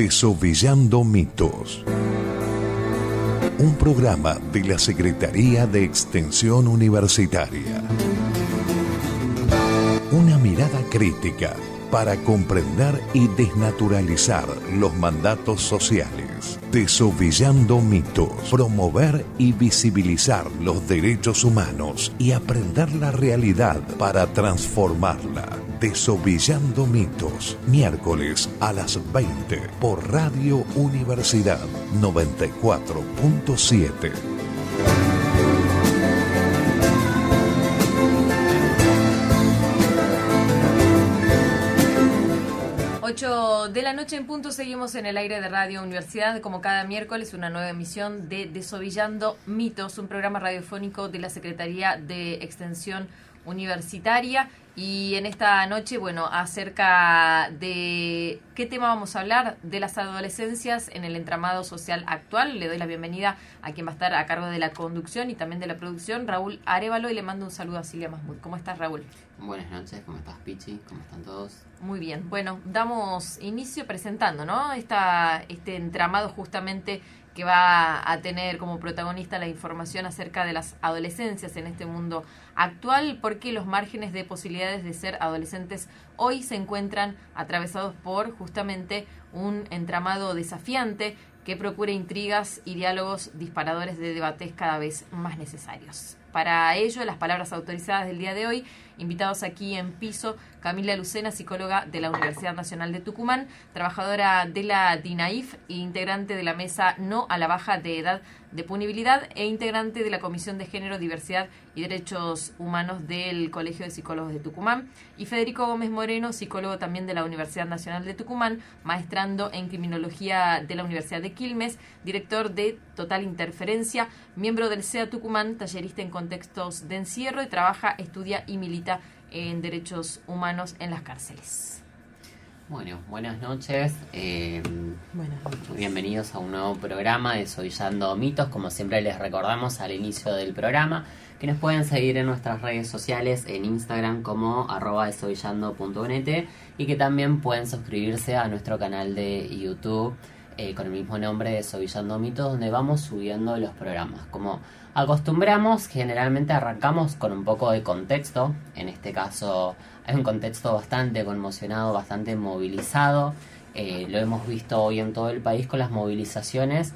Desovillando mitos. Un programa de la Secretaría de Extensión Universitaria. Una mirada crítica para comprender y desnaturalizar los mandatos sociales. Desovillando mitos. Promover y visibilizar los derechos humanos y aprender la realidad para transformarla. Desovillando mitos. Miércoles a las 20 por Radio Universidad 94.7. 8 de la noche en punto, seguimos en el aire de Radio Universidad, como cada miércoles, una nueva emisión de Desovillando Mitos, un programa radiofónico de la Secretaría de Extensión Universitaria. Y en esta noche, acerca de qué tema vamos a hablar, de las adolescencias en el entramado social actual. Le doy la bienvenida a quien va a estar a cargo de la conducción y también de la producción, Raúl Arévalo, y le mando un saludo a Silvia Mahmoud. ¿Cómo estás, Raúl? Buenas noches, ¿cómo estás, Pichi? ¿Cómo están todos? Muy bien, damos inicio presentando, ¿no? Este entramado justamente que va a tener como protagonista la información acerca de las adolescencias en este mundo actual, porque los márgenes de posibilidades de ser adolescentes hoy se encuentran atravesados por justamente un entramado desafiante que procura intrigas y diálogos disparadores de debates cada vez más necesarios. Para ello, las palabras autorizadas del día de hoy, invitados aquí en piso, Camila Lucena, psicóloga de la Universidad Nacional de Tucumán, trabajadora de la DINAIF e integrante de la Mesa No a la Baja de Edad de Punibilidad e integrante de la Comisión de Género, Diversidad y Derechos Humanos del Colegio de Psicólogos de Tucumán, y Federico Gómez Moreno, psicólogo también de la Universidad Nacional de Tucumán, maestrando en Criminología de la Universidad de Quilmes, director de Total Interferencia, miembro del CEA Tucumán, tallerista en contextos de encierro y trabaja, estudia y milita en derechos humanos en las cárceles. Bueno, buenas noches. Bienvenidos a un nuevo programa de Desovillando Mitos. Como siempre les recordamos al inicio del programa que nos pueden seguir en nuestras redes sociales, en Instagram como @desovillando.net, y que también pueden suscribirse a nuestro canal de YouTube con el mismo nombre, Desovillando Mitos, donde vamos subiendo los programas. Como acostumbramos, generalmente arrancamos con un poco de contexto. En este caso hay un contexto bastante conmocionado, bastante movilizado. Lo hemos visto hoy en todo el país con las movilizaciones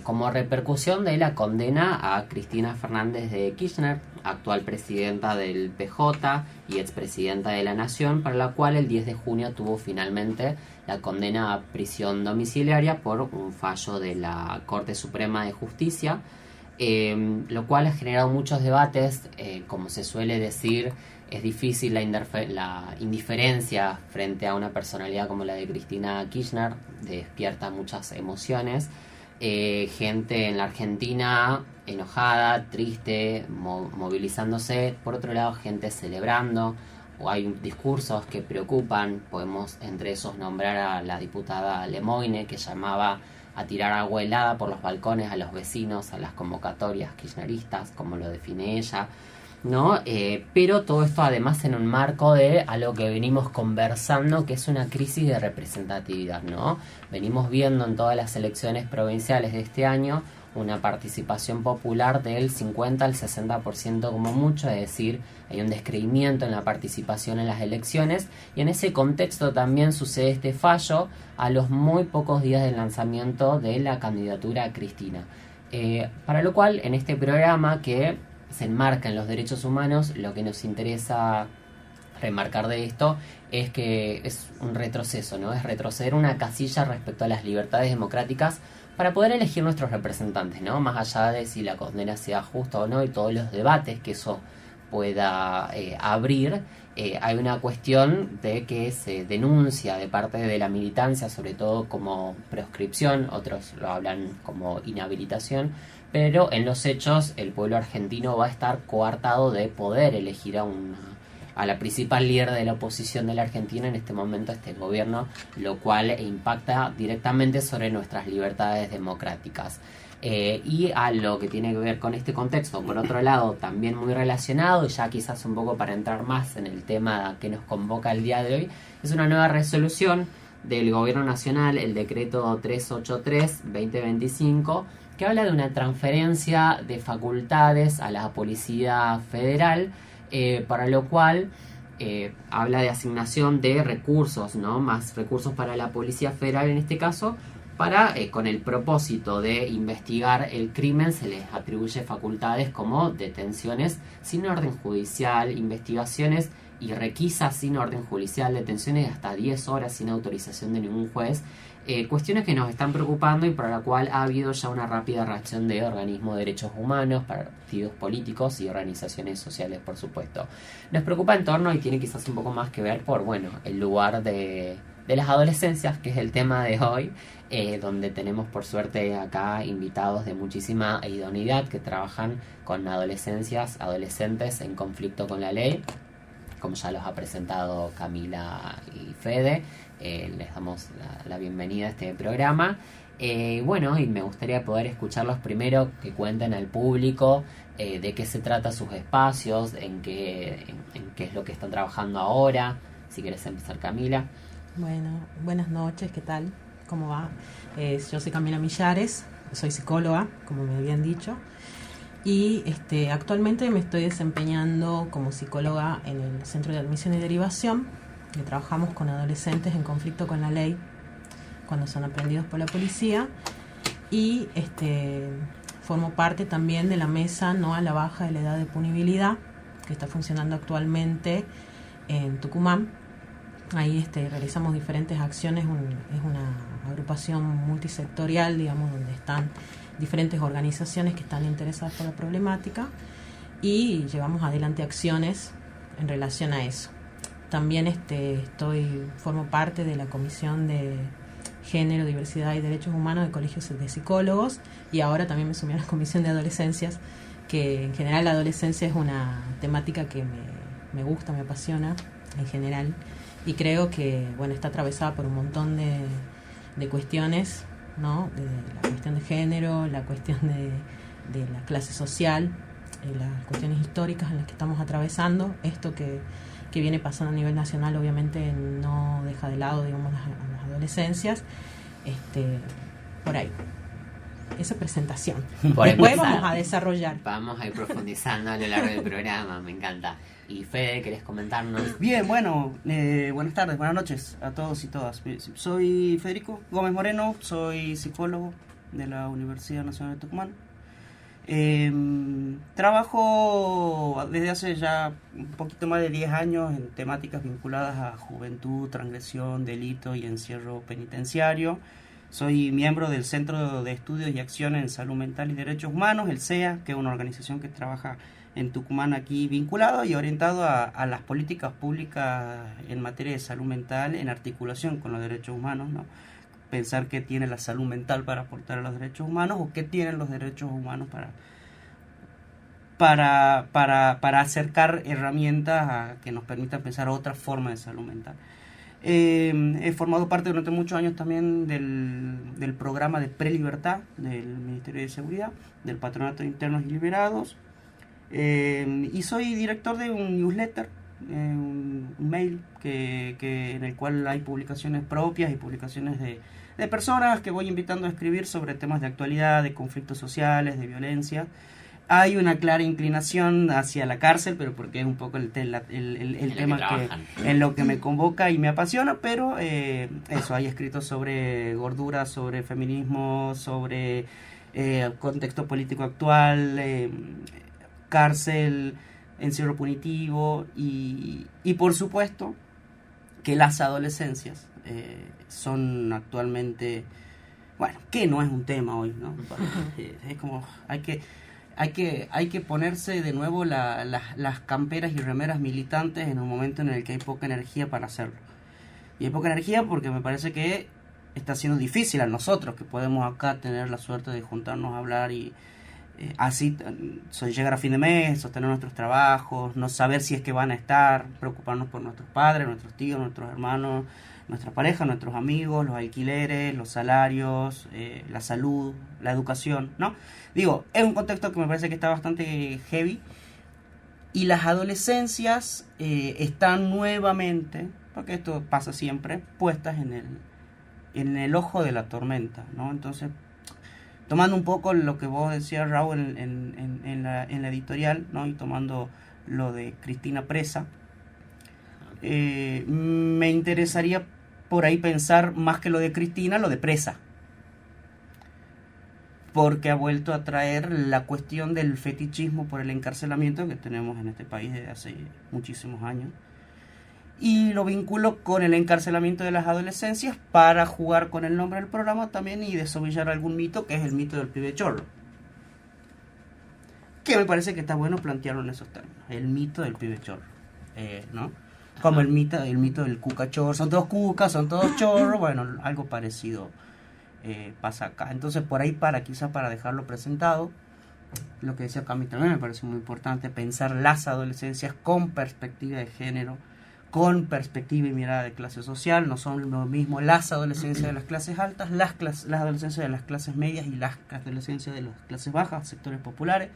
como repercusión de la condena a Cristina Fernández de Kirchner, actual presidenta del PJ y expresidenta de la Nación, para la cual el 10 de junio tuvo finalmente la condena a prisión domiciliaria por un fallo de la Corte Suprema de Justicia, lo cual ha generado muchos debates. Como se suele decir, es difícil la indiferencia frente a una personalidad como la de Cristina Kirchner, despierta muchas emociones. Gente en la Argentina enojada, triste, movilizándose. Por otro lado, gente celebrando. O hay discursos que preocupan. Podemos entre esos nombrar a la diputada Lemoine, que llamaba a tirar agua helada por los balcones a los vecinos, a las convocatorias kirchneristas, como lo define ella, ¿no? Pero todo esto además en un marco de algo que venimos conversando, que es una crisis de representatividad, ¿no? Venimos viendo en todas las elecciones provinciales de este año una participación popular del 50 al 60% como mucho, es decir, hay un descreimiento en la participación en las elecciones, y en ese contexto también sucede este fallo a los muy pocos días del lanzamiento de la candidatura a Cristina. Para lo cual, en este programa que se enmarca en los derechos humanos, lo que nos interesa remarcar de esto es que es un retroceso, ¿no? Es retroceder una casilla respecto a las libertades democráticas para poder elegir nuestros representantes, ¿no? Más allá de si la condena sea justa o no y todos los debates que eso pueda abrir, hay una cuestión de que se denuncia de parte de la militancia, sobre todo como proscripción, otros lo hablan como inhabilitación, pero en los hechos el pueblo argentino va a estar coartado de poder elegir a la principal líder de la oposición de la Argentina en este momento, este gobierno, lo cual impacta directamente sobre nuestras libertades democráticas. Y a lo que tiene que ver con este contexto, por otro lado, también muy relacionado, y ya quizás un poco para entrar más en el tema que nos convoca el día de hoy, es una nueva resolución del Gobierno Nacional, el decreto 383-2025, que habla de una transferencia de facultades a la Policía Federal, para lo cual habla de asignación de recursos, ¿no? Más recursos para la Policía Federal en este caso, para, con el propósito de investigar el crimen, se les atribuye facultades como detenciones sin orden judicial, investigaciones y requisas sin orden judicial, detenciones de hasta 10 horas sin autorización de ningún juez, cuestiones que nos están preocupando y para la cual ha habido ya una rápida reacción de organismos de derechos humanos, partidos políticos y organizaciones sociales, por supuesto. Nos preocupa en torno y tiene quizás un poco más que ver por, bueno, el lugar de las adolescencias, que es el tema de hoy, donde tenemos por suerte acá invitados de muchísima idoneidad que trabajan con adolescentes en conflicto con la ley, como ya los ha presentado Camila y Fede. Les damos la bienvenida a este programa. Bueno, y me gustaría poder escucharlos primero, que cuenten al público de qué se trata sus espacios, en qué es lo que están trabajando ahora. Si quieres empezar, Camila. Bueno, buenas noches, ¿qué tal? ¿Cómo va? Yo soy Camila Millares, soy psicóloga, como me habían dicho, y actualmente me estoy desempeñando como psicóloga en el Centro de Admisión y Derivación, que trabajamos con adolescentes en conflicto con la ley cuando son aprendidos por la policía, y formo parte también de la mesa no a la baja de la edad de punibilidad, que está funcionando actualmente en Tucumán. Ahí realizamos diferentes acciones, es una agrupación multisectorial, digamos, donde están diferentes organizaciones que están interesadas por la problemática y llevamos adelante acciones en relación a eso. También formo parte de la Comisión de Género, Diversidad y Derechos Humanos de Colegios de Psicólogos, y ahora también me sumé a la Comisión de Adolescencias, que en general la adolescencia es una temática que me gusta, me apasiona en general. Y creo que, bueno, está atravesada por un montón de cuestiones, ¿no? De la cuestión de género, la cuestión de la clase social, las cuestiones históricas en las que estamos atravesando. Esto que viene pasando a nivel nacional obviamente no deja de lado, digamos, las adolescencias. Por ahí. Esa presentación. Después vamos a desarrollar. Vamos a ir profundizando a lo largo del programa, me encanta. Y Fede, ¿querés comentarnos? Bien, bueno, buenas tardes, buenas noches a todos y todas. Soy Federico Gómez Moreno, soy psicólogo de la Universidad Nacional de Tucumán. Trabajo desde hace ya un poquito más de 10 años en temáticas vinculadas a juventud, transgresión, delito y encierro penitenciario. Soy miembro del Centro de Estudios y Acción en Salud Mental y Derechos Humanos, el CEA, que es una organización que trabaja en Tucumán aquí vinculado y orientado a las políticas públicas en materia de salud mental en articulación con los derechos humanos, ¿no? Pensar qué tiene la salud mental para aportar a los derechos humanos o qué tienen los derechos humanos para acercar herramientas que nos permitan pensar otra forma de salud mental. He formado parte durante muchos años también del programa de prelibertad del Ministerio de Seguridad, del Patronato de Internos y Liberados, y soy director de un newsletter, un mail en el cual hay publicaciones propias y publicaciones de personas que voy invitando a escribir sobre temas de actualidad, de conflictos sociales, de violencia. Hay una clara inclinación hacia la cárcel, pero porque es un poco el tema que en lo que me convoca y me apasiona, pero eso, hay escritos sobre gordura, sobre feminismo, sobre contexto político actual, cárcel, encierro punitivo y por supuesto que las adolescencias son actualmente, bueno, que no es un tema hoy, ¿no? Es como hay que ponerse de nuevo las camperas y remeras militantes en un momento en el que hay poca energía para hacerlo. Y hay poca energía porque me parece que está siendo difícil a nosotros, que podemos acá tener la suerte de juntarnos a hablar y así llegar a fin de mes, sostener nuestros trabajos, no saber si es que van a estar, preocuparnos por nuestros padres, nuestros tíos, nuestros hermanos, nuestra pareja, nuestros amigos, los alquileres, los salarios, la salud, la educación, ¿no? Digo, es un contexto que me parece que está bastante heavy y las adolescencias están nuevamente, porque esto pasa siempre, puestas en el ojo de la tormenta, ¿no? Entonces, tomando un poco lo que vos decías, Raúl, en la editorial, ¿no? Y tomando lo de Cristina Presa, me interesaría por ahí pensar más que lo de Cristina, lo de Presa, porque ha vuelto a traer la cuestión del fetichismo por el encarcelamiento que tenemos en este país desde hace muchísimos años, y lo vinculo con el encarcelamiento de las adolescencias para jugar con el nombre del programa también y desovillar algún mito, que es el mito del pibe chorro, que me parece que está bueno plantearlo en esos términos, el mito del pibe chorro, ¿no? Como el mito del cuca chorro, son todos cucas, son todos chorros, bueno, algo parecido pasa acá. Entonces, por ahí, quizás para dejarlo presentado, lo que decía Cami también me parece muy importante, pensar las adolescencias con perspectiva de género, con perspectiva y mirada de clase social. No son lo mismo las adolescencias de las clases altas, las adolescencias de las clases medias y las adolescencias de las clases bajas, sectores populares.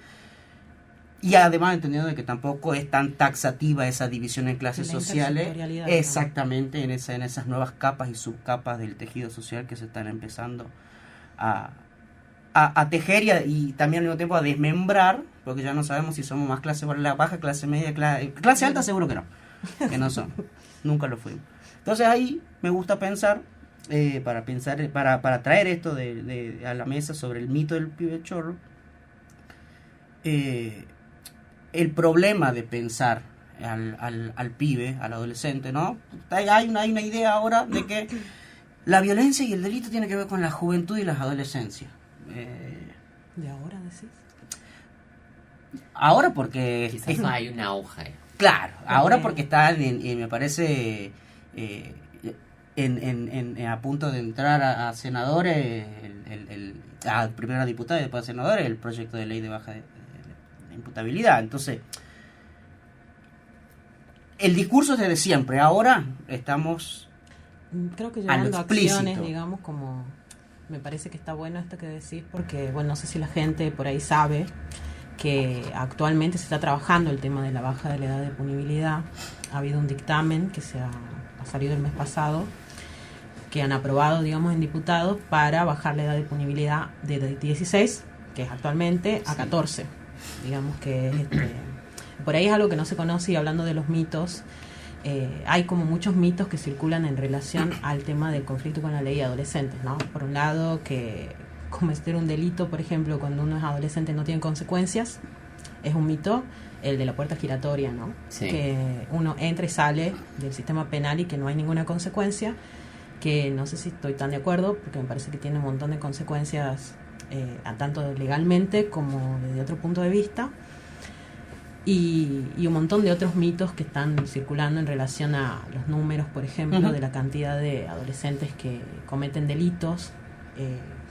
Y además entendiendo de que tampoco es tan taxativa esa división en clases sociales, exactamente, en esas nuevas capas y subcapas del tejido social que se están empezando a tejer y también al mismo tiempo a desmembrar, porque ya no sabemos si somos más clase baja, clase media, clase alta, seguro que no son, nunca lo fuimos. Entonces ahí me gusta pensar, para traer esto a la mesa sobre el mito del pibe chorro, el problema de pensar al pibe, al adolescente, ¿no? Hay una idea ahora de que la violencia y el delito tiene que ver con la juventud y las adolescencias. ¿De ahora decís? Ahora porque... Quizás hay un auge. Claro, ahora porque está, me parece, a punto de entrar a senadores, primero a diputados y después a senadores, el proyecto de ley de baja de imputabilidad. Entonces, el discurso es desde siempre. Ahora estamos, creo que llevando acciones, digamos, como me parece que está bueno esto que decís, porque bueno, no sé si la gente por ahí sabe que actualmente se está trabajando el tema de la baja de la edad de punibilidad. Ha habido un dictamen que ha salido el mes pasado, que han aprobado, digamos, en diputados para bajar la edad de punibilidad de 16, que es actualmente, a 14. Digamos que por ahí es algo que no se conoce. Y hablando de los mitos, hay como muchos mitos que circulan en relación al tema del conflicto con la ley de adolescentes, ¿no? Por un lado, que cometer un delito, por ejemplo, cuando uno es adolescente no tiene consecuencias, es un mito. El de la puerta giratoria, ¿no? Sí. Que uno entra y sale del sistema penal y que no hay ninguna consecuencia, que no sé si estoy tan de acuerdo, porque me parece que tiene un montón de consecuencias, tanto legalmente como desde otro punto de vista, y un montón de otros mitos que están circulando en relación a los números, por ejemplo, de la cantidad de adolescentes que cometen delitos,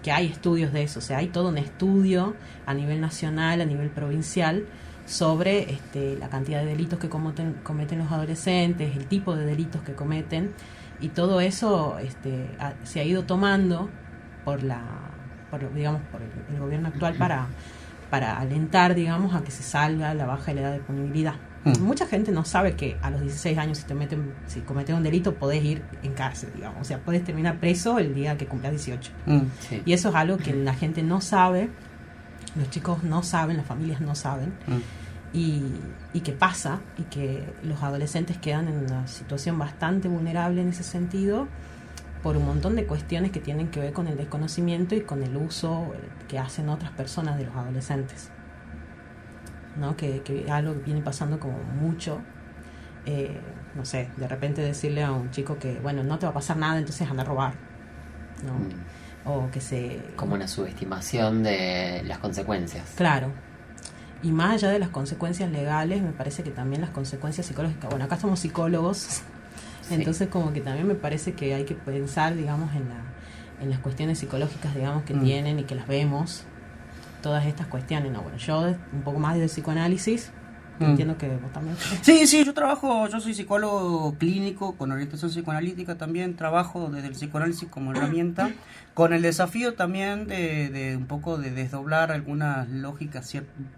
que hay estudios de eso. O sea, hay todo un estudio a nivel nacional, a nivel provincial, sobre la cantidad de delitos que cometen los adolescentes, el tipo de delitos que cometen, y todo eso se ha ido tomando por el gobierno actual para alentar, digamos, a que se salga la baja de la edad de punibilidad. Mucha gente no sabe que a los 16 años si cometes un delito podés ir en cárcel, digamos, o sea, podés terminar preso el día que cumplas 18. Sí. Y eso es algo que la gente no sabe, los chicos no saben, las familias no saben, y que pasa, y que los adolescentes quedan en una situación bastante vulnerable en ese sentido, por un montón de cuestiones que tienen que ver con el desconocimiento y con el uso que hacen otras personas de los adolescentes, ¿no? Que es algo que viene pasando como mucho. No sé, de repente decirle a un chico que, bueno, no te va a pasar nada, entonces anda a robar, ¿no? O que como una subestimación de las consecuencias. Claro. Y más allá de las consecuencias legales, me parece que también las consecuencias psicológicas. Bueno, acá somos psicólogos, sí. Entonces como que también me parece que hay que pensar, digamos, en las cuestiones psicológicas, digamos, que tienen y que las vemos, todas estas cuestiones. No, bueno, yo un poco más de psicoanálisis, entiendo que vos también. Sí, yo soy psicólogo clínico con orientación psicoanalítica también, trabajo desde el psicoanálisis como herramienta, con el desafío también de un poco de desdoblar algunas lógicas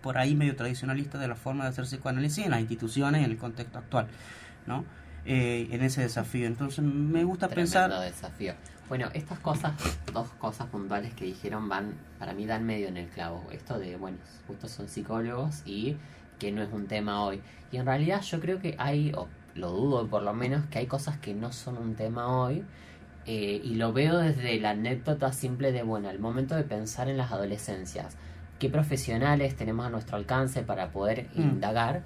por ahí medio tradicionalistas de la forma de hacer psicoanálisis en las instituciones, en el contexto actual, ¿no? En ese desafío. Entonces me gusta Tremendo pensar... desafío. Bueno, estas cosas, dos cosas puntuales que dijeron para mí dan medio en el clavo. Esto de, bueno, justo son psicólogos y que no es un tema hoy. Y en realidad yo creo que hay, o lo dudo por lo menos, que hay cosas que no son un tema hoy. Y lo veo desde la anécdota simple de, bueno, al momento de pensar en las adolescencias, qué profesionales tenemos a nuestro alcance para poder indagar,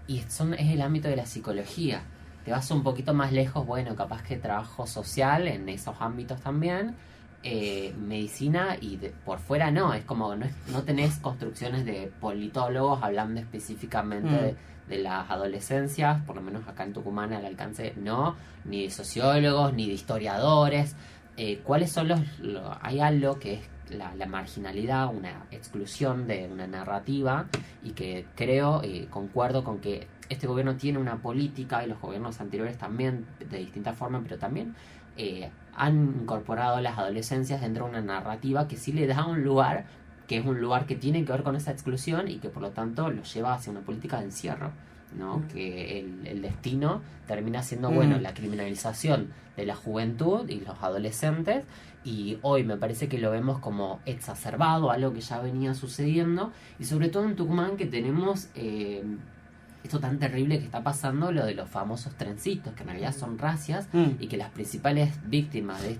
y es el ámbito de la psicología. Te vas un poquito más lejos, bueno, capaz que trabajo social en esos ámbitos también, medicina, y por fuera no, es como no tenés construcciones de politólogos hablando específicamente de las adolescencias, por lo menos acá en Tucumán al alcance no, ni de sociólogos, ni de historiadores. ¿Cuáles son hay algo que es la marginalidad, una exclusión de una narrativa, y que creo, concuerdo con que este gobierno tiene una política, y los gobiernos anteriores también, de distintas formas, pero también han incorporado las adolescencias dentro de una narrativa que sí le da un lugar, que es un lugar que tiene que ver con esa exclusión y que por lo tanto lo lleva hacia una política de encierro, ¿no? Que el destino termina siendo, bueno, la criminalización de la juventud y los adolescentes, y hoy me parece que lo vemos como exacerbado, algo que ya venía sucediendo, y sobre todo en Tucumán, que tenemos esto tan terrible que está pasando, lo de los famosos trencitos, que en realidad son racias, y que las principales víctimas de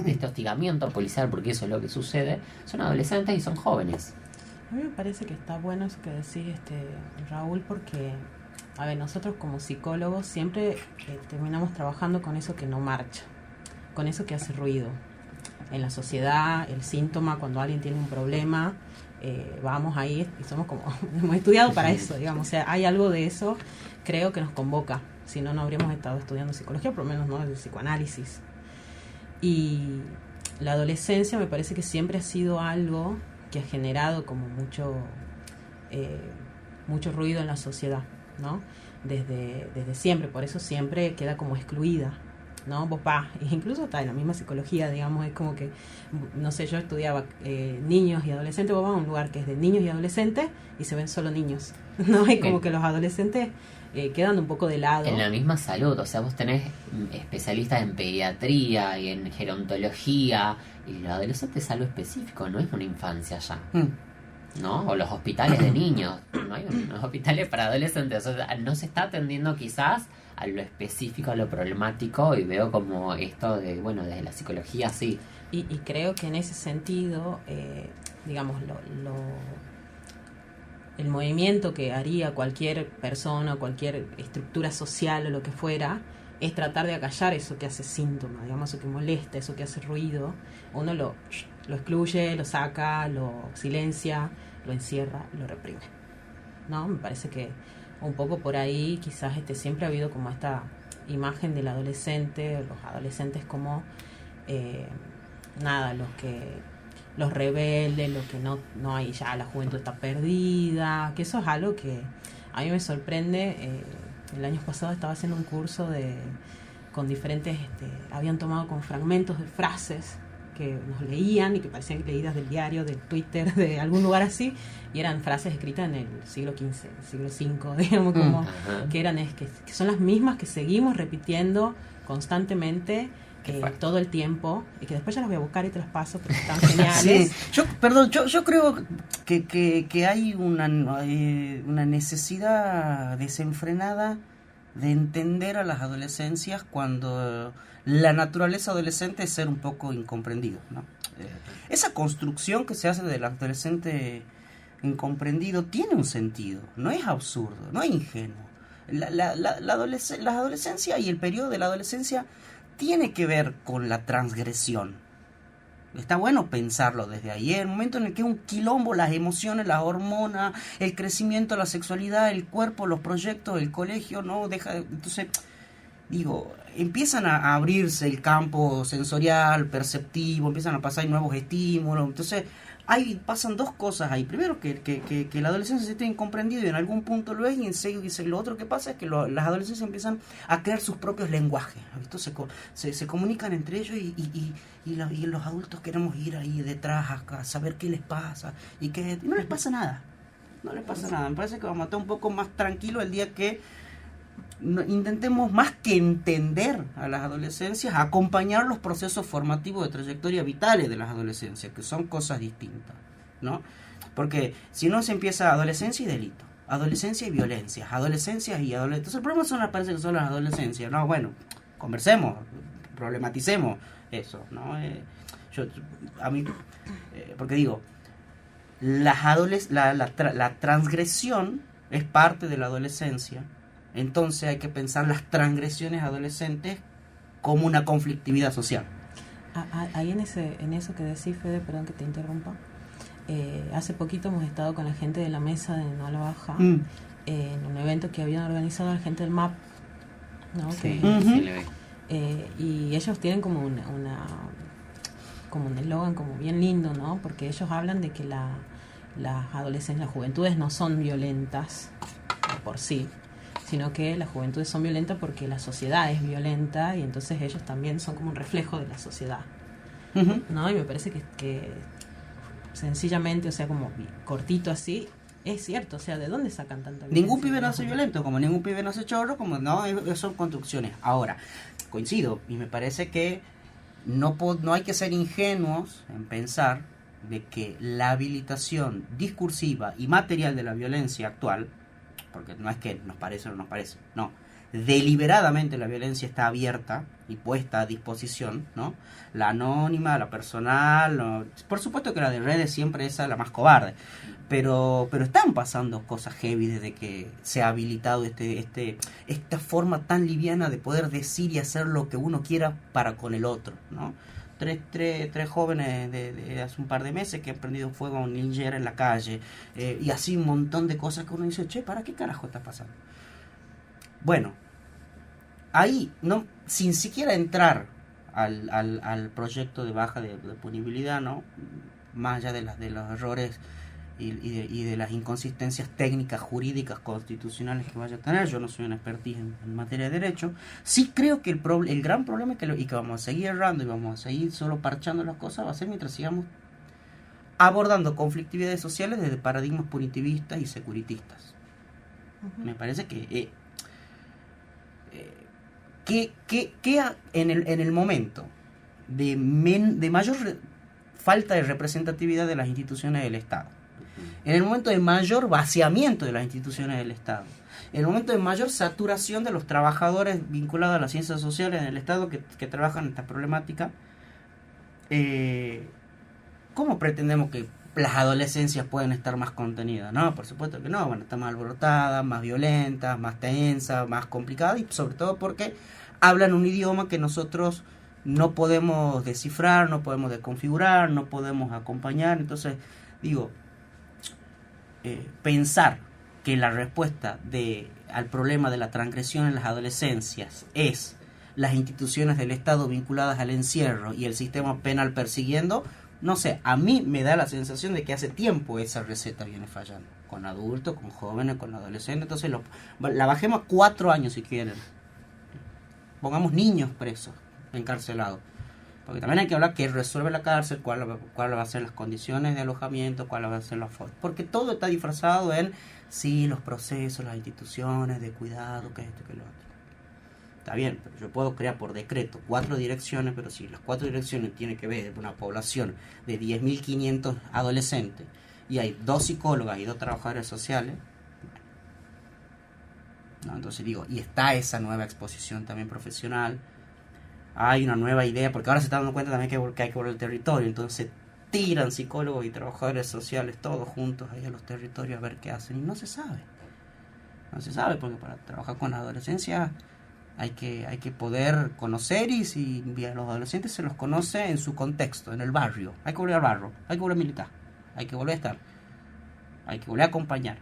este hostigamiento policial, porque eso es lo que sucede, son adolescentes y son jóvenes. A mí me parece que está bueno eso que decís, Raúl, porque, a ver, nosotros como psicólogos siempre terminamos trabajando con eso que no marcha, con eso que hace ruido en la sociedad, el síntoma cuando alguien tiene un problema. Vamos ahí y somos como, hemos estudiado para eso, digamos, o sea, hay algo de eso, creo que nos convoca, si no, no habríamos estado estudiando psicología, por lo menos no el psicoanálisis. Y la adolescencia me parece que siempre ha sido algo que ha generado como mucho ruido en la sociedad, ¿no? Desde siempre, por eso siempre queda como excluida, ¿no? Vos incluso está en la misma psicología, digamos, es como que, no sé, yo estudiaba niños y adolescentes, vos vas a un lugar que es de niños y adolescentes y se ven solo niños, ¿no? Y como que los adolescentes quedan un poco de lado. En la misma salud, o sea, vos tenés especialistas en pediatría y en gerontología, y los adolescentes es algo específico, no es una infancia ya. ¿No? O los hospitales de niños, no hay unos hospitales para adolescentes, o sea, no se está atendiendo quizás a lo específico, a lo problemático, y veo como esto de, bueno, desde la psicología sí. Y creo que en ese sentido, digamos, el movimiento que haría cualquier persona, cualquier estructura social o lo que fuera, es tratar de acallar eso que hace síntoma, digamos, eso que molesta, eso que hace ruido. Uno lo excluye, lo saca, lo silencia, lo encierra, lo reprime, ¿no? Me parece que un poco por ahí quizás siempre ha habido como esta imagen del adolescente, los adolescentes como los rebeldes, lo que no hay, ya la juventud está perdida, que eso es algo que a mí me sorprende. El año pasado estaba haciendo un curso con diferentes, habían tomado con fragmentos de frases que nos leían y que parecían leídas del diario, del Twitter, de algún lugar así, y eran frases escritas en el siglo XV, siglo V, digamos, como que eran que son las mismas que seguimos repitiendo constantemente todo el tiempo, y que después ya las voy a buscar y te las paso porque están geniales. Sí. Yo creo que hay una necesidad desenfrenada de entender a las adolescencias cuando la naturaleza adolescente es ser un poco incomprendido, ¿no? Esa construcción que se hace del adolescente incomprendido tiene un sentido, no es absurdo, no es ingenuo. La adolescencia y el periodo de la adolescencia tiene que ver con la transgresión. Está bueno pensarlo desde ahí. El momento en el que es un quilombo, las emociones, las hormonas, el crecimiento, la sexualidad, el cuerpo, los proyectos, el colegio, no deja. Entonces, digo, empiezan a abrirse el campo sensorial, perceptivo, empiezan a pasar nuevos estímulos. Entonces, pasan dos cosas ahí. Primero, que la adolescencia se esté incomprendido y en algún punto lo es, y lo otro que pasa es que las adolescencias empiezan a crear sus propios lenguajes. Se comunican entre ellos y los adultos queremos ir ahí detrás a saber qué les pasa y no les pasa nada. No les pasa nada. Me parece que vamos a estar un poco más tranquilos el día que intentemos más que entender a las adolescencias, acompañar los procesos formativos de trayectoria vitales de las adolescencias, que son cosas distintas, ¿no? Porque si no se empieza adolescencia y delito, adolescencia y violencia, adolescencia y adolescencia. Entonces el problema parece que son las adolescencias, ¿no? Bueno, conversemos, problematicemos eso, ¿no? Porque digo, la transgresión es parte de la adolescencia, entonces hay que pensar las transgresiones adolescentes como una conflictividad social. Ahí en eso que decís, Fede, perdón que te interrumpa, hace poquito hemos estado con la gente de la mesa de No a la Baja, en un evento que habían organizado la gente del MAP, ¿no? Sí, Que, sí le ve. y ellos tienen como un eslogan como bien lindo, ¿no? Porque ellos hablan de que las adolescencias, las juventudes no son violentas por sí, sino que las juventudes son violentas porque la sociedad es violenta y entonces ellos también son como un reflejo de la sociedad, ¿no? Y me parece que sencillamente, o sea, como cortito así, es cierto, o sea, ¿de dónde sacan tanta violencia? Ningún pibe nace violento, como ningún pibe nace chorro, como no, son construcciones. Ahora, coincido, y me parece que no hay que ser ingenuos en pensar de que la habilitación discursiva y material de la violencia actual, porque no es que nos parece o no nos parece, no, deliberadamente la violencia está abierta y puesta a disposición, ¿no? La anónima, la personal, por supuesto que la de redes siempre es la más cobarde, pero están pasando cosas heavy desde que se ha habilitado esta forma tan liviana de poder decir y hacer lo que uno quiera para con el otro, ¿no? Tres jóvenes de hace un par de meses que han prendido fuego a un linchera en la calle, y así un montón de cosas que uno dice, che, ¿para qué carajo está pasando? Bueno, ahí, no, sin siquiera entrar al proyecto de baja de punibilidad, ¿no? Más allá de los errores y de las inconsistencias técnicas, jurídicas, constitucionales que vaya a tener, yo no soy un expertise en materia de derecho, sí creo que el gran problema y que vamos a seguir errando y vamos a seguir solo parchando las cosas va a ser mientras sigamos abordando conflictividades sociales desde paradigmas punitivistas y securitistas. Me parece que en el momento de mayor falta de representatividad de las instituciones del Estado, en el momento de mayor vaciamiento de las instituciones del Estado, en el momento de mayor saturación de los trabajadores vinculados a las ciencias sociales en el Estado que trabajan en esta problemática, ¿cómo pretendemos que las adolescencias pueden estar más contenidas? No, por supuesto que no, van a estar más alborotadas, más violentas, más tensas, más complicadas, y sobre todo porque hablan un idioma que nosotros no podemos descifrar, no podemos desconfigurar, no podemos acompañar. Entonces, digo, pensar que la respuesta al problema de la transgresión en las adolescencias es las instituciones del Estado vinculadas al encierro y el sistema penal persiguiendo, no sé, a mí me da la sensación de que hace tiempo esa receta viene fallando, con adultos, con jóvenes, con adolescentes. Entonces la bajemos a 4 años si quieren, pongamos niños presos, encarcelados, porque también hay que hablar que resuelve la cárcel, cuál va a ser las condiciones de alojamiento, cuál va a ser la forma, porque todo está disfrazado en sí, los procesos, las instituciones de cuidado, que esto, que lo otro. Está bien, pero yo puedo crear por decreto 4 direcciones, pero si las 4 direcciones tienen que ver con una población de 10.500 adolescentes y hay 2 psicólogas y 2 trabajadores sociales, ¿no? Entonces digo, y está esa nueva exposición también profesional, hay una nueva idea, porque ahora se está dando cuenta también que hay que volver al territorio, entonces tiran psicólogos y trabajadores sociales todos juntos ahí a los territorios a ver qué hacen, y no se sabe, porque para trabajar con la adolescencia hay que poder conocer, y si a los adolescentes se los conoce en su contexto, en el barrio, hay que volver al barrio, hay que volver a militar, hay que volver a estar, hay que volver a acompañar,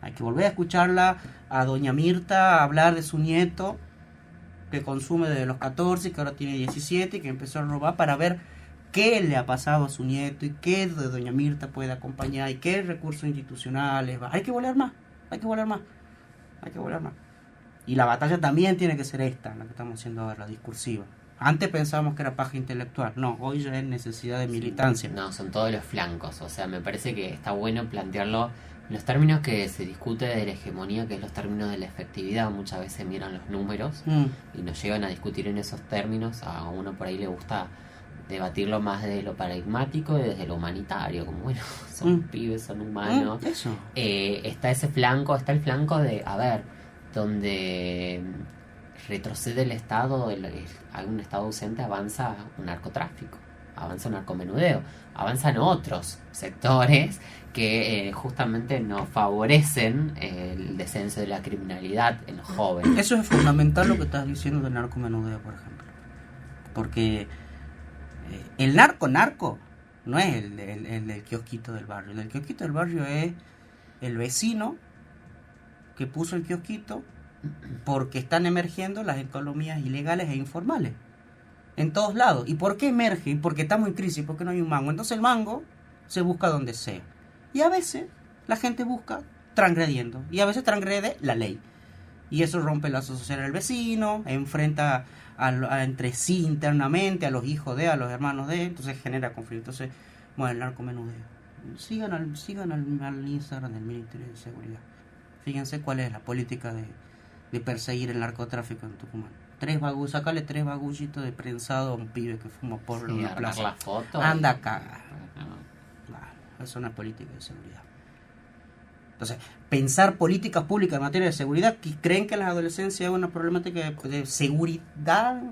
hay que volver a escucharla a doña Mirta hablar de su nieto que consume desde los 14, que ahora tiene 17 y que empezó a robar, para ver qué le ha pasado a su nieto y qué de doña Mirta puede acompañar y qué recursos institucionales va. Hay que volver más. Y la batalla también tiene que ser esta, la que estamos haciendo ahora, la discursiva. Antes pensábamos que era paja intelectual, no, hoy ya es necesidad de militancia. No, son todos los flancos, o sea, me parece que está bueno plantearlo Los términos que se discute de la hegemonía, que es los términos de la efectividad, muchas veces miran los números y nos llegan a discutir en esos términos. A uno por ahí le gusta debatirlo más desde lo paradigmático y desde lo humanitario, como bueno, son pibes, son humanos. Eso. Está ese flanco, está el flanco de, a ver, donde retrocede el Estado, hay un Estado ausente, avanza un narcotráfico, avanza un narcomenudeo, avanzan otros sectores que justamente no favorecen el descenso de la criminalidad en los jóvenes. Eso es fundamental lo que estás diciendo del narcomenudeo, por ejemplo. Porque el narco no es el del kiosquito del barrio. El del kiosquito del barrio es el vecino que puso el kiosquito porque están emergiendo las economías ilegales e informales en todos lados. ¿Y por qué emerge? Porque estamos en crisis, porque no hay un mango. Entonces el mango se busca donde sea. Y a veces la gente busca transgrediendo. Y a veces transgrede la ley. Y eso rompe la social del vecino, enfrenta entre sí internamente a los hijos de, a los hermanos de, entonces genera conflicto. Entonces, bueno, el narcomenudeo. Sigan al Instagram del Ministerio de Seguridad. Fíjense cuál es la política de perseguir el narcotráfico en Tucumán. Sacarle 3 bagullitos de prensado a un pibe que fuma porro en una plaza. La foto anda a cagar. Eso es una política de seguridad. Entonces, pensar políticas públicas en materia de seguridad, que creen que la adolescencia es una problemática de seguridad,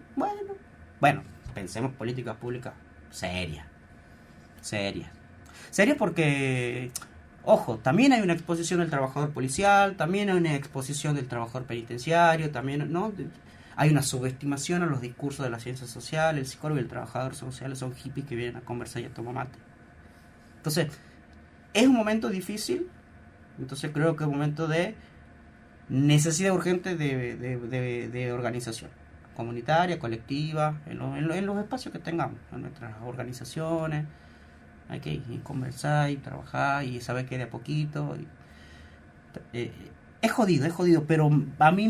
bueno, pensemos políticas públicas serias porque, ojo, también hay una exposición del trabajador policial, también hay una exposición del trabajador penitenciario, también, ¿no? Hay una subestimación a los discursos de la ciencia social, el psicólogo y el trabajador social son hippies que vienen a conversar y a tomar mate. Entonces, es un momento difícil. Entonces creo que es un momento de necesidad urgente de organización comunitaria, colectiva, en los espacios que tengamos, en nuestras organizaciones. Hay que ir conversar y trabajar y saber que de a poquito. Es jodido, pero a mí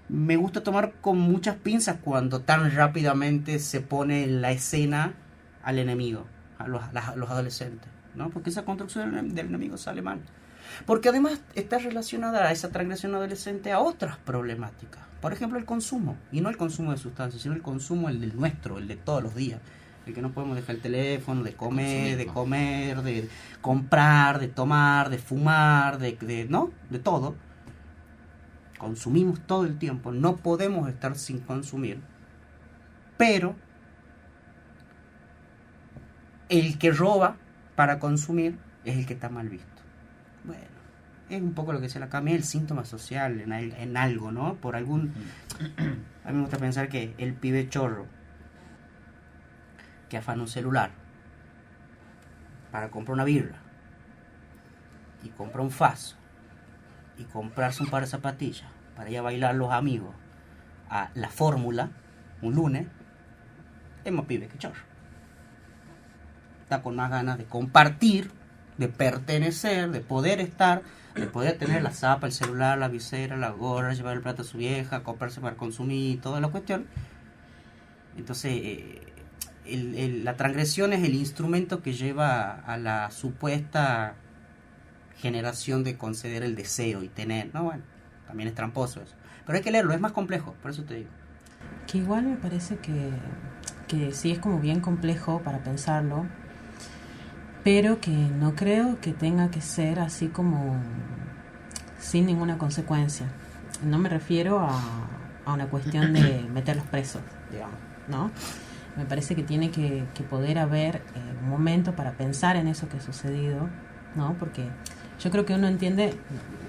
me gusta tomar con muchas pinzas cuando tan rápidamente se pone en la escena al enemigo, a los adolescentes, ¿no? Porque esa construcción del enemigo sale mal. Porque además está relacionada a esa transgresión adolescente a otras problemáticas. Por ejemplo, el consumo. Y no el consumo de sustancias, sino el consumo, el del nuestro, el de todos los días. El que no podemos dejar el teléfono, de comer, de comprar, de tomar, de fumar, ¿no? De todo. Consumimos todo el tiempo. No podemos estar sin consumir. Pero el que roba para consumir es el que está mal visto. Bueno, es un poco lo que decía la Cami, el síntoma social en algo, ¿no? Por algún... A mí me gusta pensar que el pibe chorro que afana un celular para comprar una birra y comprar un faso y comprarse un par de zapatillas para ir a bailar los amigos a la fórmula un lunes, es más pibe que chorro. Está con más ganas de compartir, de pertenecer, de poder estar, de poder tener la zapa, el celular, la visera, la gorra, llevar el plato a su vieja, comprarse para consumir, toda la cuestión. Entonces, la transgresión es el instrumento que lleva a la supuesta generación de conceder el deseo y tener, ¿no? Bueno, también es tramposo eso. Pero hay que leerlo, es más complejo, por eso te digo. Que igual me parece que sí es como bien complejo para pensarlo, pero que no creo que tenga que ser así como sin ninguna consecuencia. No me refiero a una cuestión de meterlos presos, digamos, ¿no? Me parece que tiene que poder haber un momento para pensar en eso que ha sucedido, ¿no? Porque yo creo que uno entiende,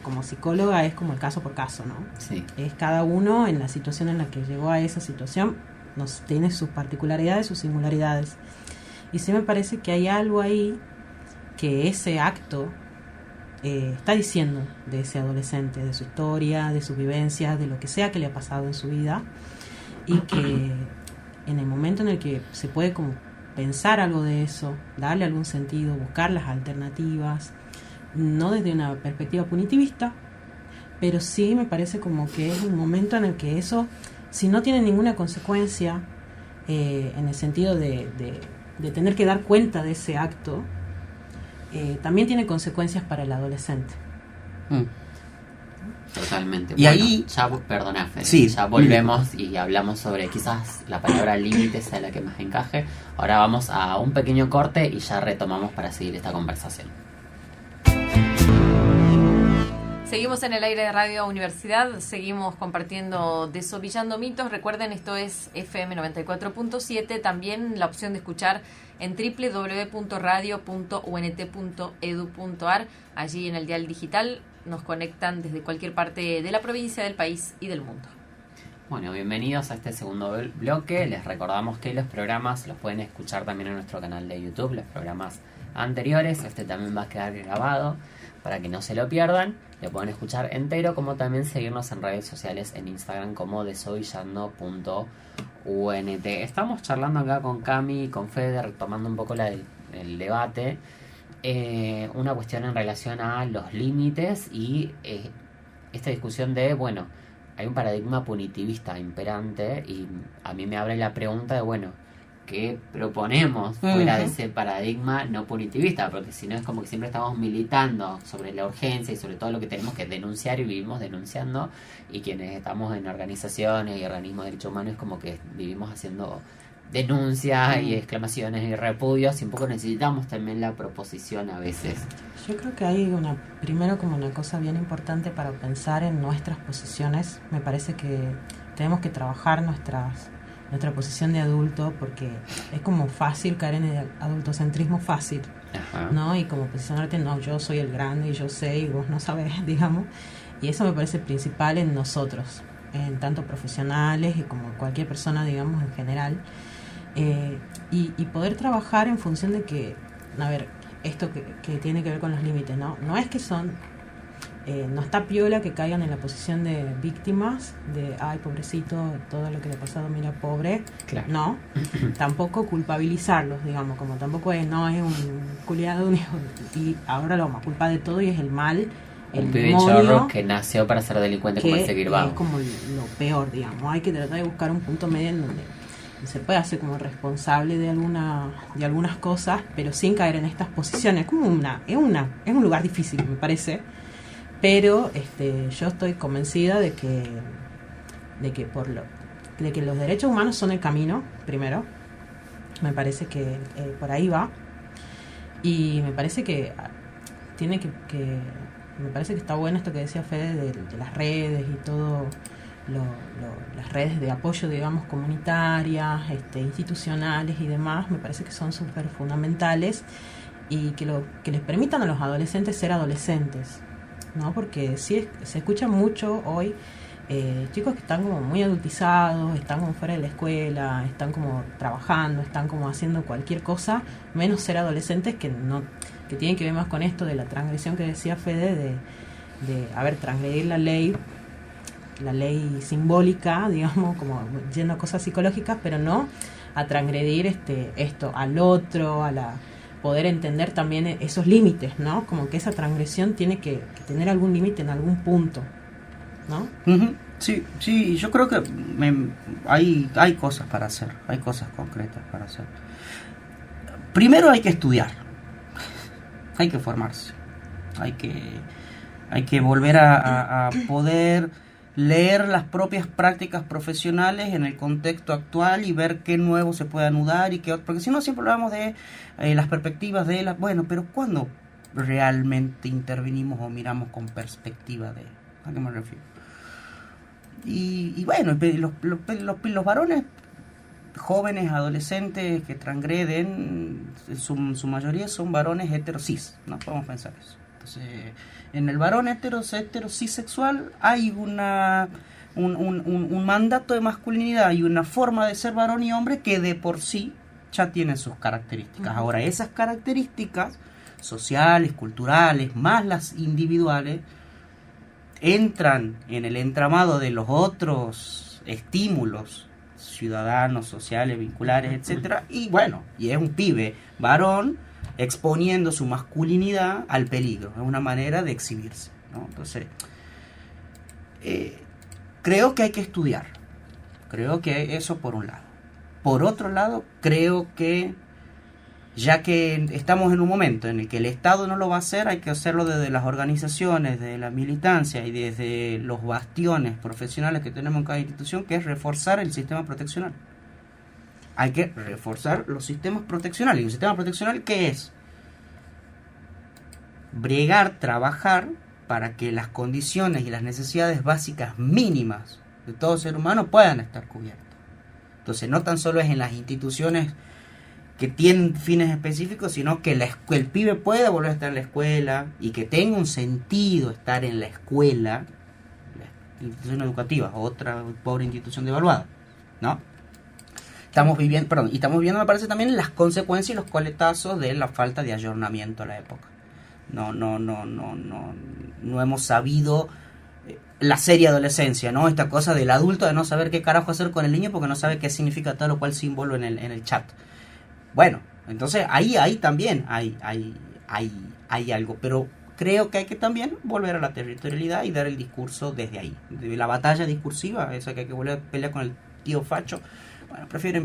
como psicóloga, es como el caso por caso, ¿no? Sí. Es cada uno en la situación en la que llegó a esa situación, tiene sus particularidades, sus singularidades. Y sí me parece que hay algo ahí que ese acto está diciendo de ese adolescente, de su historia, de sus vivencias, de lo que sea que le ha pasado en su vida, y que en el momento en el que se puede como pensar algo de eso, darle algún sentido, buscar las alternativas, no desde una perspectiva punitivista, pero sí me parece como que es un momento en el que eso, si no tiene ninguna consecuencia, en el sentido de tener que dar cuenta de ese acto, también tiene consecuencias para el adolescente. Totalmente. Y ahí, perdona, Fer, sí, ya volvemos y hablamos sobre quizás la palabra límite sea la que más encaje. Ahora vamos a un pequeño corte y ya retomamos para seguir esta conversación. Seguimos en el aire de Radio Universidad, seguimos compartiendo Desovillando Mitos. Recuerden, esto es FM 94.7, también la opción de escuchar en www.radio.unt.edu.ar. Allí en el dial digital nos conectan desde cualquier parte de la provincia, del país y del mundo. Bueno, bienvenidos a este segundo bloque. Les recordamos que los programas los pueden escuchar también en nuestro canal de YouTube, los programas anteriores. Este también va a quedar grabado para que no se lo pierdan. Lo pueden escuchar entero, como también seguirnos en redes sociales, en Instagram como desovillando.unt. Estamos charlando acá con Cami y con Fede, retomando un poco el debate. Una cuestión en relación a los límites y esta discusión de, bueno, hay un paradigma punitivista imperante y a mí me abre la pregunta de, bueno, ¿qué proponemos fuera de ese paradigma no punitivista? Porque si no es como que siempre estamos militando sobre la urgencia y sobre todo lo que tenemos que denunciar y vivimos denunciando, y quienes estamos en organizaciones y organismos de derechos humanos es como que vivimos haciendo denuncias y exclamaciones y repudios, y un poco necesitamos también la proposición a veces. Yo creo que hay primero como una cosa bien importante para pensar en nuestras posiciones. Me parece que tenemos que trabajar nuestra posición de adulto, porque es como fácil caer en el adultocentrismo fácil. Ajá. ¿No? Y como posicionarte, no, yo soy el grande y yo sé y vos no sabés, digamos. Y eso me parece principal en nosotros, en tanto profesionales y como cualquier persona, digamos, en general. Y poder trabajar en función de que, a ver, esto que tiene que ver con los límites, ¿no? No es que son... no está piola que caigan en la posición de víctimas, de, ay, pobrecito, todo lo que le ha pasado, mira, pobre. Claro. No, tampoco culpabilizarlos, digamos, como tampoco es un culiado y ahora lo vamos a culpar de todo y es el mal, el un pibe demonio, chorro que nació para ser delincuente, como el seguir vago. es como lo peor, digamos. Hay que tratar de buscar un punto medio en donde se puede hacer como responsable de algunas cosas, pero sin caer en estas posiciones. Como es un lugar difícil, me parece. Pero yo estoy convencida de que los derechos humanos son el camino, primero. Me parece que por ahí va. Y me parece que me parece que está bueno esto que decía Fede de las redes y todo, las redes de apoyo, digamos, comunitarias, institucionales y demás. Me parece que son súper fundamentales y que les permitan a los adolescentes ser adolescentes, ¿no? Porque sí se escucha mucho hoy chicos que están como muy adultizados, están como fuera de la escuela, están como trabajando, están como haciendo cualquier cosa menos ser adolescentes, que tienen que ver más con esto de la transgresión que decía Fede, de transgredir la ley simbólica, digamos, como yendo a cosas psicológicas, pero no a transgredir esto al otro, poder entender también esos límites, ¿no? Como que esa transgresión tiene que tener algún límite en algún punto, ¿no? Uh-huh. Sí, yo creo que hay cosas para hacer, hay cosas concretas para hacer. Primero hay que estudiar, hay que formarse, hay que volver a poder leer las propias prácticas profesionales en el contexto actual y ver qué nuevo se puede anudar porque si no siempre hablamos de las perspectivas bueno, pero ¿cuándo realmente intervenimos o miramos con perspectiva de? ¿A qué me refiero? Y bueno, los varones jóvenes, adolescentes que transgreden, su mayoría son varones heterosis, no podemos pensar eso. Entonces, en el varón heterosexual hay un mandato de masculinidad y una forma de ser varón y hombre que de por sí ya tiene sus características. Ahora, esas características sociales, culturales, más las individuales, entran en el entramado de los otros estímulos ciudadanos, sociales, vinculares, etcétera, y bueno, y es un pibe varón exponiendo su masculinidad al peligro, es una manera de exhibirse, ¿no? Entonces, creo que hay que estudiar, creo que eso por un lado. Por otro lado, creo que ya que estamos en un momento en el que el Estado no lo va a hacer, hay que hacerlo desde las organizaciones, desde la militancia y desde los bastiones profesionales que tenemos en cada institución, que es reforzar el sistema proteccional. Hay que reforzar los sistemas proteccionales. ¿Y un sistema proteccional qué es? Bregar, trabajar para que las condiciones y las necesidades básicas mínimas de todo ser humano puedan estar cubiertas. Entonces, no tan solo es en las instituciones que tienen fines específicos, sino que el pibe pueda volver a estar en la escuela y que tenga un sentido estar en la escuela, la institución educativa, otra pobre institución devaluada, ¿no? Estamos viviendo, me parece, también las consecuencias y los coletazos de la falta de ayornamiento a la época. No hemos sabido la seria adolescencia, ¿no? Esta cosa del adulto de no saber qué carajo hacer con el niño porque no sabe qué significa tal o cual símbolo en el chat. Bueno, entonces ahí también hay algo, pero creo que hay que también volver a la territorialidad y dar el discurso desde ahí, de la batalla discursiva, esa que hay que volver a pelear con el tío facho. Bueno, prefiero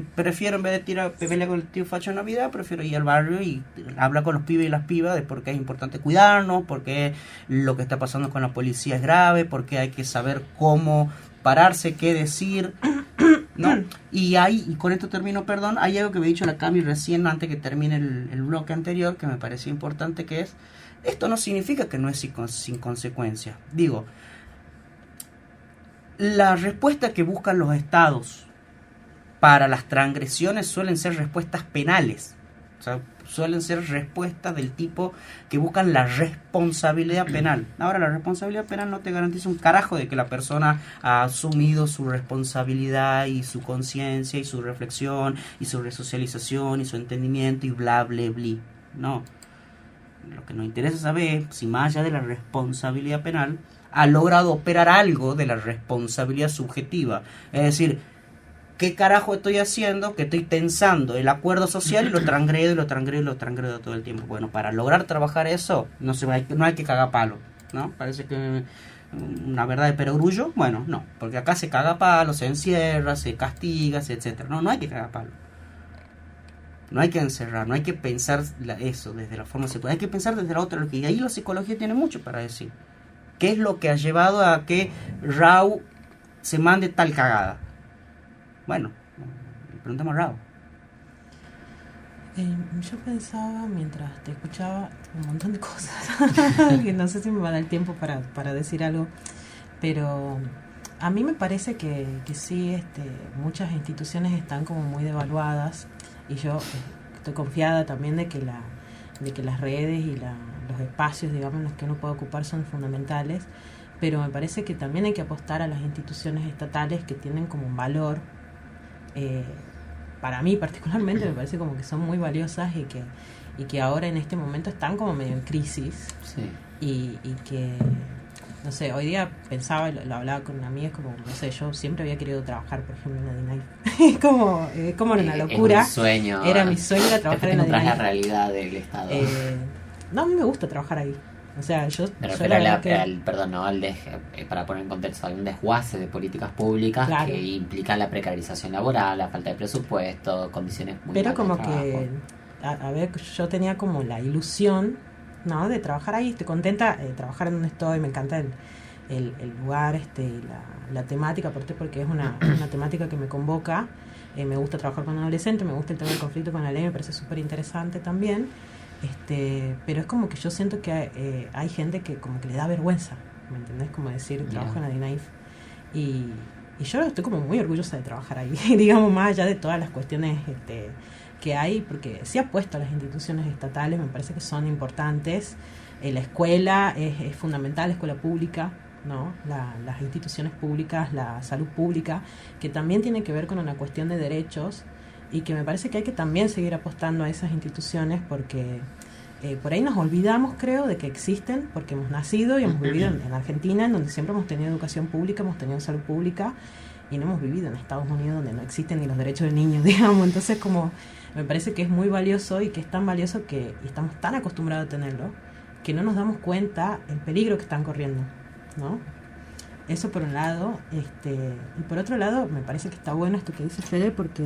en vez de pelear con el tío facho en Navidad, prefiero ir al barrio y hablar con los pibes y las pibas de por qué es importante cuidarnos, por qué lo que está pasando con la policía es grave, por qué hay que saber cómo pararse, qué decir, ¿no? Y con esto termino, perdón, hay algo que me ha dicho la Cami recién antes que termine el bloque anterior que me pareció importante, que es, esto no significa que no es sin consecuencias. Digo, la respuesta que buscan los estados para las transgresiones suelen ser respuestas penales, o sea, suelen ser respuestas del tipo que buscan la responsabilidad penal. Ahora, la responsabilidad penal no te garantiza un carajo de que la persona ha asumido su responsabilidad y su conciencia y su reflexión y su resocialización y su entendimiento y bla, bla, bla. No. Lo que nos interesa saber es si más allá de la responsabilidad penal ha logrado operar algo de la responsabilidad subjetiva. Es decir, ¿qué carajo estoy haciendo? Que estoy tensando el acuerdo social y lo transgredo todo el tiempo. Bueno, para lograr trabajar eso, no hay que cagar palo, ¿no? Parece que una verdad de perogrullo. Bueno, no, porque acá se caga palo, se encierra, se castiga, etcétera. No hay que cagar palo. No hay que encerrar, no hay que pensar eso desde la forma secular. Hay que pensar desde la otra. Y ahí la psicología tiene mucho para decir. ¿Qué es lo que ha llevado a que Rau se mande tal cagada? Bueno, le preguntamos a Rau. Yo pensaba, mientras te escuchaba, un montón de cosas. Que no sé si me va a dar el tiempo para decir algo. Pero a mí me parece que sí, muchas instituciones están como muy devaluadas. Y yo estoy confiada también de que las redes y los espacios, digamos, en los que uno puede ocupar son fundamentales. Pero me parece que también hay que apostar a las instituciones estatales que tienen como un valor. Para mí particularmente me parece como que son muy valiosas y que ahora en este momento están como medio en crisis. Sí. Y que, no sé, hoy día pensaba, lo hablaba con una amiga, como, no sé, yo siempre había querido trabajar, por ejemplo, en la DINAIF. como una locura. Es un sueño. Era mi sueño era trabajar en la DINAIF. La realidad del Estado. No, a mí me gusta trabajar ahí. O sea, me refiero para poner en contexto, hay un desguace de políticas públicas, claro, que implica la precarización laboral, la falta de presupuesto, condiciones muy pero como de trabajo. Que, a ver, yo tenía como la ilusión, ¿no?, de trabajar ahí. Estoy contenta de trabajar en donde estoy, me encanta el lugar, la temática, porque es una temática que me convoca. Me gusta trabajar con adolescentes, me gusta el tema del conflicto con la ley, me parece súper interesante también. Pero es como que yo siento que hay gente que como que le da vergüenza, ¿me entendés? Como decir, trabajo en la DINAIF. Y yo estoy como muy orgullosa de trabajar ahí, digamos, más allá de todas las cuestiones que hay, porque sí apuesto a las instituciones estatales, me parece que son importantes. La escuela es fundamental, la escuela pública, ¿no? Las instituciones públicas, la salud pública, que también tiene que ver con una cuestión de derechos, y que me parece que hay que también seguir apostando a esas instituciones, porque por ahí nos olvidamos, creo, de que existen, porque hemos nacido y hemos vivido en Argentina, en donde siempre hemos tenido educación pública, hemos tenido salud pública, y no hemos vivido en Estados Unidos, donde no existen ni los derechos del niño, digamos. Entonces, como me parece que es muy valioso, y que es tan valioso y estamos tan acostumbrados a tenerlo, que no nos damos cuenta el peligro que están corriendo, ¿no? Eso por un lado. Y por otro lado, me parece que está bueno esto que dice Fede, porque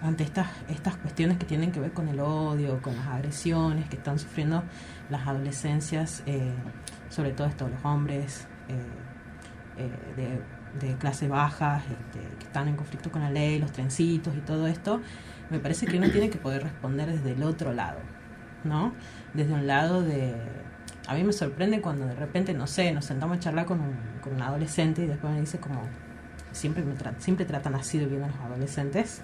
ante estas cuestiones que tienen que ver con el odio, con las agresiones que están sufriendo las adolescencias, sobre todo los hombres de clase baja, que están en conflicto con la ley, los trencitos y todo esto, me parece que uno tiene que poder responder desde el otro lado, ¿no? Desde un lado de... A mí me sorprende cuando de repente, no sé, nos sentamos a charlar con un adolescente y después me dice como... Siempre tratan así de bien a los adolescentes,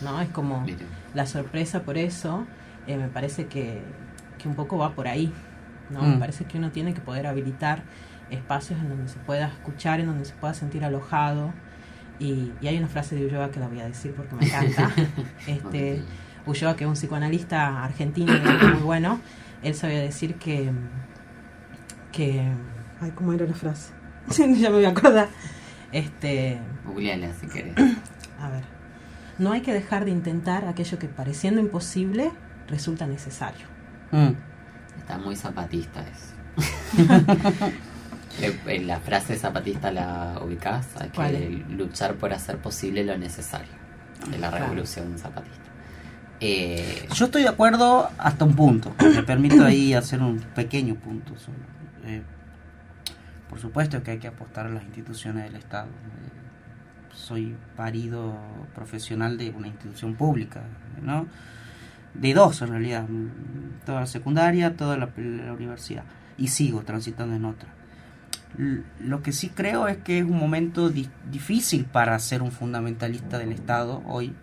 ¿no? Es como la sorpresa por eso, me parece que un poco va por ahí, ¿no? Me parece que uno tiene que poder habilitar espacios en donde se pueda escuchar, en donde se pueda sentir alojado. Y hay una frase de Ulloa que la voy a decir porque me encanta. Ulloa, que es un psicoanalista argentino muy bueno, él sabía decir que ay, ¿cómo era la frase? Ya me voy a acordar. Googleala si querés. A ver. No hay que dejar de intentar aquello que pareciendo imposible resulta necesario. Está muy zapatista eso. La frase zapatista la ubicás, hay que luchar por hacer posible lo necesario, de la revolución zapatista. Yo estoy de acuerdo hasta un punto. Me permito ahí hacer un pequeño punto solo. Por supuesto que hay que apostar a las instituciones del Estado. Soy parido profesional de una institución pública, ¿no? De dos en realidad, toda la secundaria, toda la universidad, y sigo transitando en otra. Lo que sí creo es que es un momento difícil para ser un fundamentalista del Estado hoy,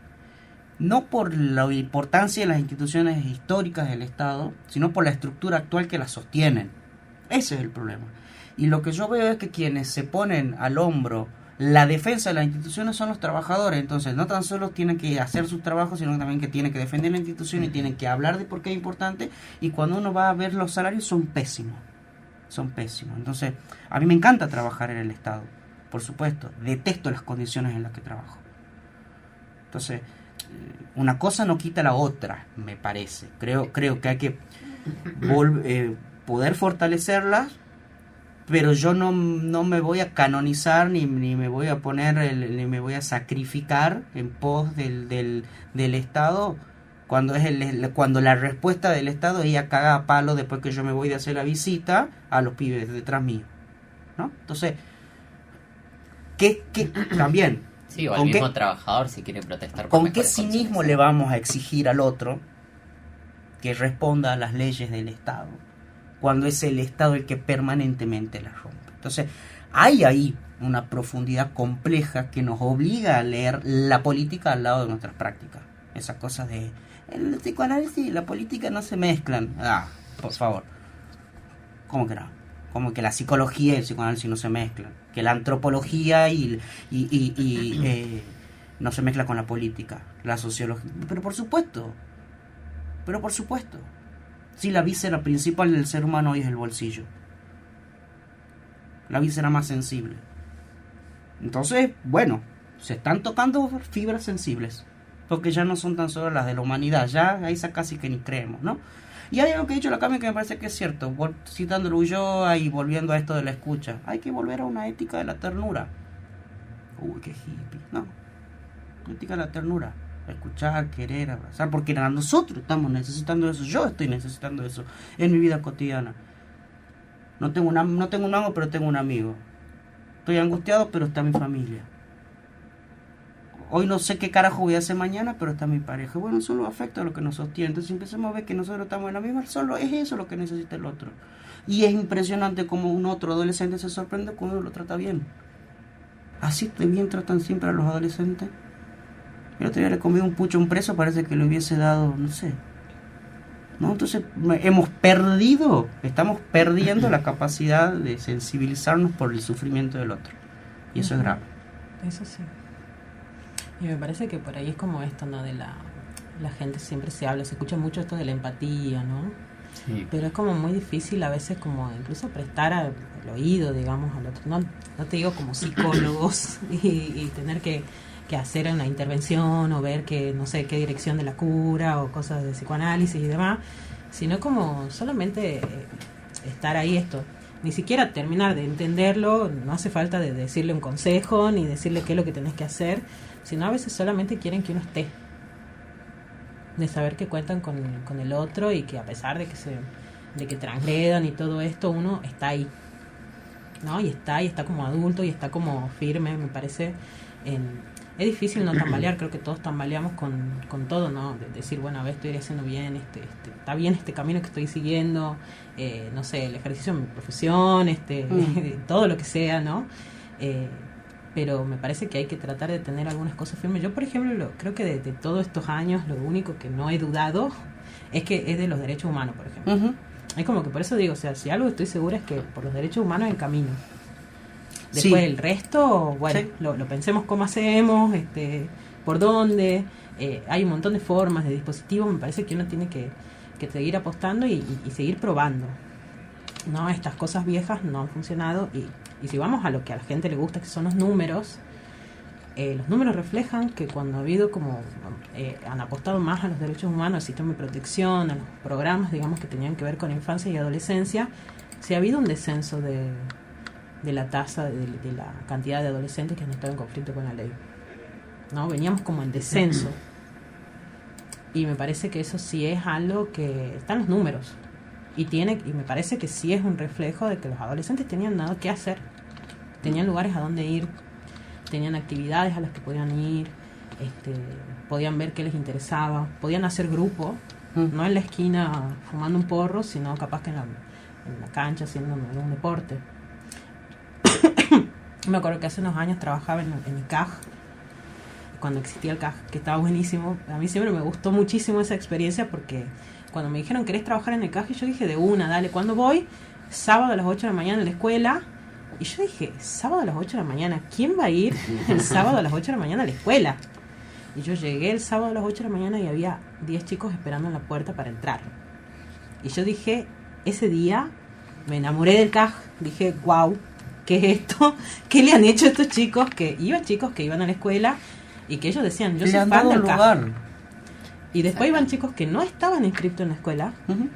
no por la importancia de las instituciones históricas del Estado, sino por la estructura actual que las sostienen. Ese es el problema. Y lo que yo veo es que quienes se ponen al hombro la defensa de las instituciones son los trabajadores. Entonces no tan solo tienen que hacer sus trabajos, sino también que tienen que defender la institución y tienen que hablar de por qué es importante. Y cuando uno va a ver los salarios son pésimos. Entonces a mí me encanta trabajar en el Estado, por supuesto. Detesto las condiciones en las que trabajo. Entonces una cosa no quita la otra, me parece. Creo que hay que poder fortalecerlas, pero yo no me voy a canonizar ni me voy a poner ni me voy a sacrificar en pos del Estado cuando cuando la respuesta del Estado es ir a cagar a palo después que yo me voy de hacer la visita a los pibes detrás mío, ¿no? Entonces ¿qué también? Sí, o al mismo trabajador si quiere protestar por ¿con qué cinismo le vamos a exigir al otro que responda a las leyes del Estado cuando es el Estado el que permanentemente las rompe? Entonces, hay ahí una profundidad compleja que nos obliga a leer la política al lado de nuestras prácticas. Esas cosas de el psicoanálisis y la política no se mezclan. Por favor. ¿Cómo que no? Como que la psicología y el psicoanálisis no se mezclan. Que la antropología no se mezcla con la política, la sociología. Pero por supuesto. Sí, la víscera principal del ser humano hoy es el bolsillo. La víscera más sensible. Entonces, bueno, se están tocando fibras sensibles. Porque ya no son tan solo las de la humanidad. Ya a esa casi que ni creemos, ¿no? Y hay algo que ha dicho la Cami que me parece que es cierto. Citando a Ulloa y volviendo a esto de la escucha. Hay que volver a una ética de la ternura. Uy, qué hippie. No. Ética de la ternura. Escuchar, querer, abrazar, porque nosotros estamos necesitando eso. Yo estoy necesitando eso en mi vida cotidiana. No tengo un amigo, pero tengo un amigo. Estoy angustiado, pero está mi familia. Hoy no sé qué carajo voy a hacer mañana, pero está mi pareja. Bueno, son los afectos lo que nos sostiene. Entonces empecemos a ver que nosotros estamos en la misma. Solo es eso lo que necesita el otro. Y es impresionante como un otro adolescente se sorprende cuando uno lo trata bien. Así de bien tratan siempre a los adolescentes. El otro día le comí un pucho a un preso, parece que le hubiese dado, no sé. ¿No? Entonces estamos perdiendo la capacidad de sensibilizarnos por el sufrimiento del otro. Y eso es grave. Eso sí. Y me parece que por ahí es como esto, ¿no? De la gente siempre se escucha mucho esto de la empatía, ¿no? Sí. Pero es como muy difícil a veces como incluso prestar el oído, digamos, al otro. No te digo como psicólogos y tener que hacer una intervención o ver que no sé qué dirección de la cura o cosas de psicoanálisis y demás, sino como solamente estar ahí ni siquiera terminar de entenderlo, no hace falta de decirle un consejo ni decirle qué es lo que tenés que hacer, sino a veces solamente quieren que uno esté, de saber que cuentan con el otro y que a pesar de que transgredan y todo esto, uno está ahí, ¿no? Y está como adulto y está como firme, me parece. Es difícil no tambalear, creo que todos tambaleamos con todo, ¿no? De decir, bueno, a ver, estoy haciendo bien, está bien este camino que estoy siguiendo, no sé, el ejercicio de mi profesión, todo lo que sea, ¿no? Pero me parece que hay que tratar de tener algunas cosas firmes. Yo, por ejemplo, creo que de todos estos años, lo único que no he dudado es de los derechos humanos, por ejemplo. Uh-huh. Es como que por eso digo, o sea, si algo estoy segura es que por los derechos humanos el camino. Después el resto, bueno, sí, lo pensemos cómo hacemos, por dónde. Hay un montón de formas, de dispositivos. Me parece que uno tiene que seguir apostando y seguir probando. No, estas cosas viejas no han funcionado y si vamos a lo que a la gente le gusta, que son los números reflejan que cuando ha habido han apostado más a los derechos humanos, al sistema de protección, a los programas, digamos, que tenían que ver con infancia y adolescencia, sí ha habido un descenso de la tasa, de la cantidad de adolescentes que han estado en conflicto con la ley, ¿no? Veníamos como en descenso y me parece que eso sí es algo que está en los números y me parece que sí es un reflejo de que los adolescentes tenían nada que hacer, tenían lugares a donde ir, tenían actividades a las que podían ir, podían ver qué les interesaba, podían hacer grupo, no en la esquina fumando un porro, sino capaz que en la cancha haciendo un deporte. Me acuerdo que hace unos años trabajaba en el CAJ, cuando existía el CAJ, que estaba buenísimo. A mí siempre me gustó muchísimo esa experiencia porque cuando me dijeron, ¿querés trabajar en el CAJ? Y yo dije, de una, dale, ¿cuándo voy? Sábado a las 8 de la mañana en la escuela. Y yo dije, sábado a las 8 de la mañana, ¿quién va a ir el sábado a las 8 de la mañana a la escuela? Y yo llegué el sábado a las 8 de la mañana y había 10 chicos esperando en la puerta para entrar. Y yo dije, ese día me enamoré del CAJ, dije, wow, ¿qué es esto? ¿Qué le han hecho a estos chicos? Chicos que iban a la escuela y que ellos decían, yo soy fan del CAJ. Y después iban chicos que no estaban inscritos en la escuela, uh-huh,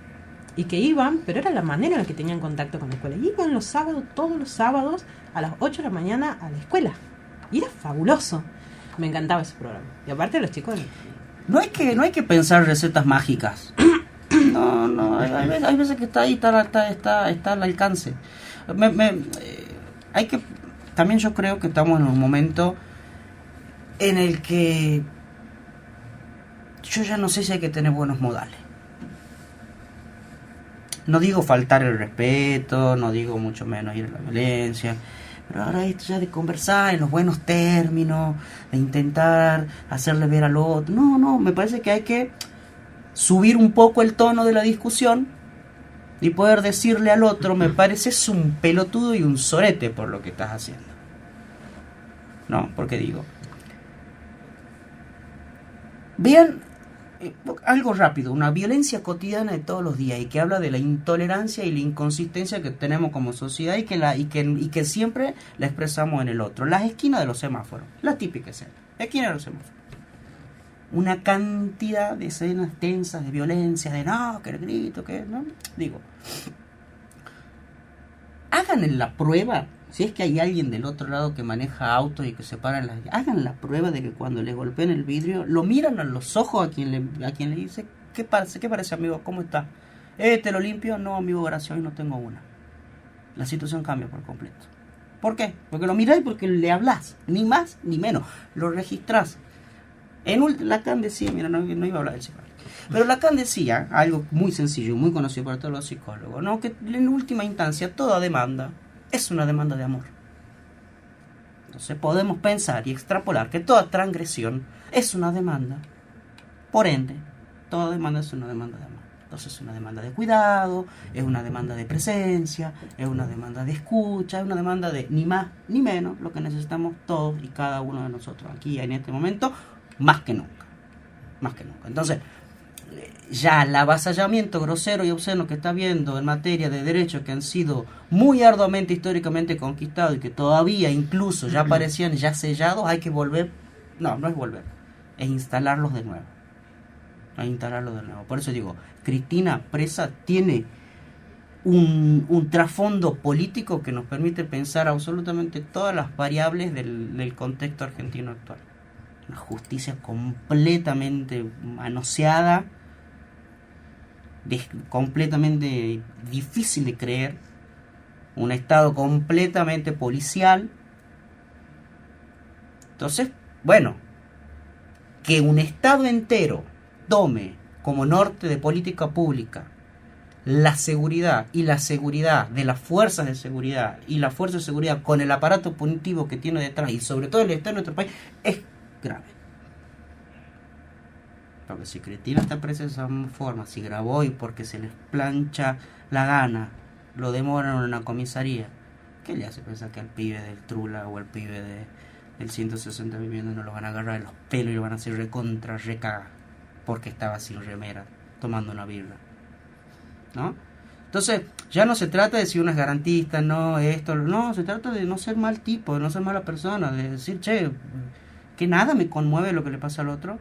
y que iban, pero era la manera en la que tenían contacto con la escuela. Iban los sábados, todos los sábados, a las 8 de la mañana a la escuela. Y era fabuloso. Me encantaba ese programa. Y aparte los chicos... No hay que pensar recetas mágicas. No, hay veces que está ahí, está al alcance. Hay que... También yo creo que estamos en un momento en el que yo ya no sé si hay que tener buenos modales. No digo faltar el respeto, no digo mucho menos ir a la violencia, pero ahora esto ya de conversar en los buenos términos, de intentar hacerle ver al otro. No, me parece que hay que subir un poco el tono de la discusión y poder decirle al otro, me pareces un pelotudo y un sorete por lo que estás haciendo. No, porque digo, vean algo rápido, una violencia cotidiana de todos los días y que habla de la intolerancia y la inconsistencia que tenemos como sociedad y que siempre la expresamos en el otro. Las esquinas de los semáforos, la típica escena, esquina de los semáforos. Una cantidad de escenas tensas de violencia, de no, que el grito, que no. Digo, hagan la prueba, si es que hay alguien del otro lado que maneja autos y que se para hagan la prueba de que cuando le golpeen el vidrio, lo miran a los ojos a quien le dice, ¿qué parece, amigo? ¿Cómo está? ¿Te lo limpio? No, amigo, gracias, hoy no tengo una. La situación cambia por completo. ¿Por qué? Porque lo mirás y porque le hablas, ni más ni menos, lo registrás. Lacan decía, mira, no iba a hablar del psicólogo, pero Lacan decía algo muy sencillo, muy conocido por todos los psicólogos, ¿no? Que en última instancia toda demanda es una demanda de amor. Entonces podemos pensar y extrapolar que toda transgresión es una demanda. Por ende, toda demanda es una demanda de amor. Entonces es una demanda de cuidado, es una demanda de presencia, es una demanda de escucha, es una demanda de ni más ni menos lo que necesitamos todos y cada uno de nosotros aquí en este momento, más que nunca. Más que nunca. Entonces, ya el avasallamiento grosero y obsceno que está habiendo en materia de derechos que han sido muy arduamente históricamente conquistados y que todavía incluso ya parecían ya sellados, hay que volver, no es volver, es instalarlos de nuevo. Por eso digo, Cristina Presa tiene un trasfondo político que nos permite pensar absolutamente todas las variables del contexto argentino actual. una justicia completamente manoseada, completamente difícil de creer, un Estado completamente policial. Entonces, bueno, que un Estado entero tome como norte de política pública la seguridad y la seguridad de las fuerzas de seguridad y las fuerzas de seguridad con el aparato punitivo que tiene detrás y sobre todo el Estado de nuestro país, es grave. Porque si Cristina está presa de esa forma, si grabó y porque se les plancha la gana, lo demoran en una comisaría, ¿qué le hace pensar que al pibe del Trula o al pibe del 160 viviendo no lo van a agarrar de los pelos y lo van a hacer recaga porque estaba sin remera tomando una birra? ¿No? Entonces, ya no se trata de si uno es garantista, no, se trata de no ser mal tipo, de no ser mala persona, de decir, che, que nada me conmueve lo que le pasa al otro.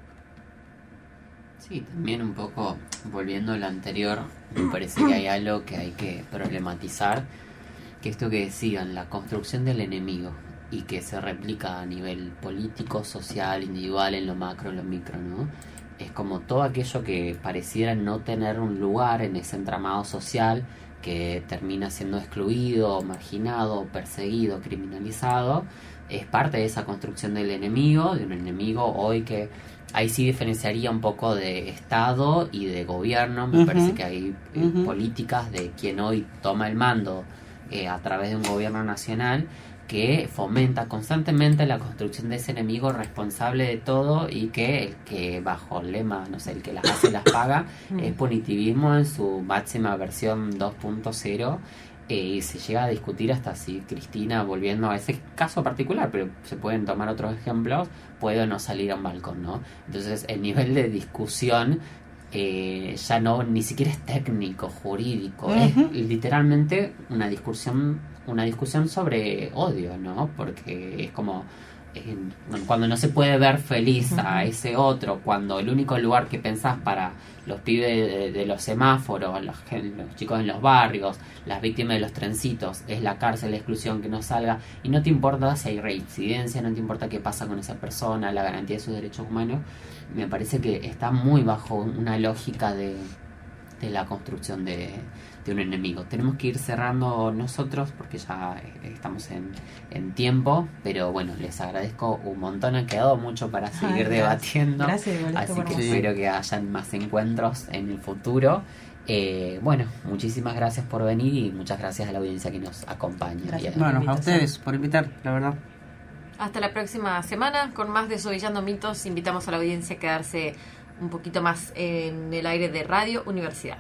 Sí, también un poco, volviendo a lo anterior, me parece que hay algo que hay que problematizar, que esto que decían, la construcción del enemigo, y que se replica a nivel político, social, individual, en lo macro, en lo micro, ¿no? Es como todo aquello que pareciera no tener un lugar en ese entramado social, que termina siendo excluido, marginado, perseguido, criminalizado, es parte de esa construcción del enemigo, de un enemigo hoy que ahí sí diferenciaría un poco de Estado y de gobierno. Me parece que hay políticas de quien hoy toma el mando a través de un gobierno nacional que fomenta constantemente la construcción de ese enemigo responsable de todo, y que bajo el lema, no sé, el que las hace las paga, es punitivismo en su máxima versión 2.0. Y se llega a discutir hasta si Cristina, volviendo a ese caso particular, pero se pueden tomar otros ejemplos, puede o no salir a un balcón, ¿no? Entonces el nivel de discusión ya no, ni siquiera es técnico, jurídico, es literalmente una discusión sobre odio, ¿no? Porque es como cuando no se puede ver feliz a ese otro, cuando el único lugar que pensás para los pibes de los semáforos, los chicos en los barrios, las víctimas de los trencitos, es la cárcel, la exclusión, que no salga, y no te importa si hay reincidencia, no te importa qué pasa con esa persona, la garantía de sus derechos humanos, me parece que está muy bajo una lógica de la construcción de un enemigo. Tenemos que ir cerrando nosotros porque ya estamos en tiempo, pero bueno, les agradezco un montón, ha quedado mucho para seguir debatiendo. Gracias, así que espero que hayan más encuentros en el futuro. Bueno, muchísimas gracias por venir y muchas gracias a la audiencia que nos acompaña. Bueno, a ustedes por invitar, la verdad. Hasta la próxima semana con más Desobillando Mitos. Invitamos a la audiencia a quedarse un poquito más en el aire de Radio Universidad.